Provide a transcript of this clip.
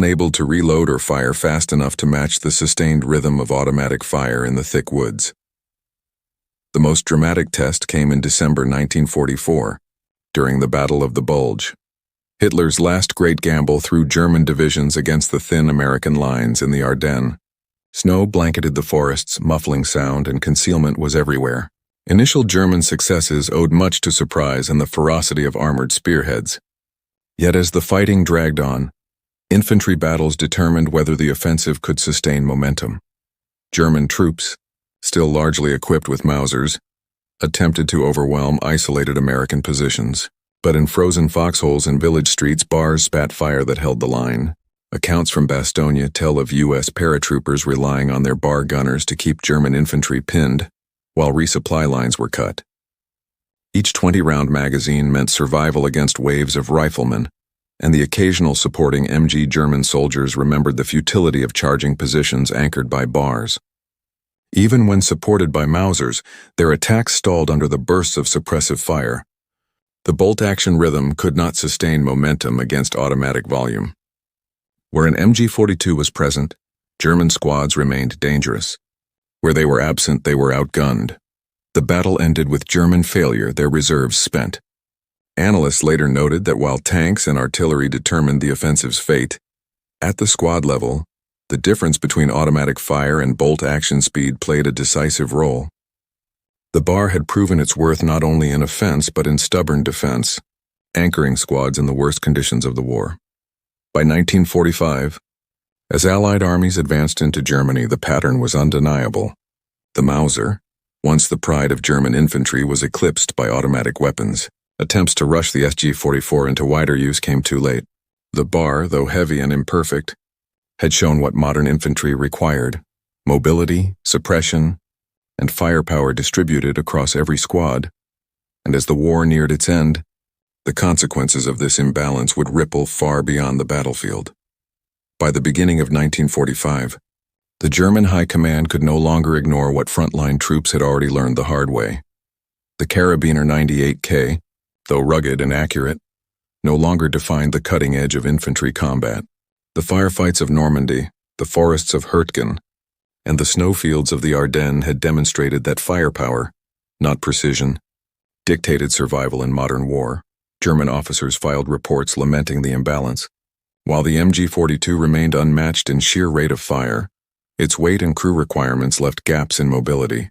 unable to reload or fire fast enough to match the sustained rhythm of automatic fire in the thick woods. The most dramatic test came in December 1944, during the Battle of the Bulge. Hitler's last great gamble threw German divisions against the thin American lines in the Ardennes. Snow blanketed the forests, muffling sound and concealment was everywhere. Initial German successes owed much to surprise and the ferocity of armored spearheads. Yet as the fighting dragged on, infantry battles determined whether the offensive could sustain momentum. German troops, still largely equipped with Mausers, attempted to overwhelm isolated American positions. But in frozen foxholes and village streets, bars spat fire that held the line. Accounts from Bastogne tell of U.S. paratroopers relying on their bar gunners to keep German infantry pinned, while resupply lines were cut. Each 20-round magazine meant survival against waves of riflemen, and the occasional supporting MG German soldiers remembered the futility of charging positions anchored by bars. Even when supported by Mausers, their attacks stalled under the bursts of suppressive fire. The bolt-action rhythm could not sustain momentum against automatic volume. Where an MG-42 was present, German squads remained dangerous. Where they were absent, they were outgunned. The battle ended with German failure, their reserves spent. Analysts later noted that while tanks and artillery determined the offensive's fate, at the squad level, the difference between automatic fire and bolt-action speed played a decisive role. The bar had proven its worth not only in offense but in stubborn defense, anchoring squads in the worst conditions of the war. By 1945, as Allied armies advanced into Germany, the pattern was undeniable. The Mauser, once the pride of German infantry, was eclipsed by automatic weapons. Attempts to rush the SG-44 into wider use came too late. The bar, though heavy and imperfect, had shown what modern infantry required: mobility, suppression, and firepower distributed across every squad. And as the war neared its end, the consequences of this imbalance would ripple far beyond the battlefield. By the beginning of 1945, the German High Command could no longer ignore what frontline troops had already learned the hard way. The Karabiner 98K, though rugged and accurate, no longer defined the cutting edge of infantry combat. The firefights of Normandy, the forests of Hurtgen, and the snowfields of the Ardennes had demonstrated that firepower, not precision, dictated survival in modern war. German officers filed reports lamenting the imbalance. While the MG-42 remained unmatched in sheer rate of fire, its weight and crew requirements left gaps in mobility.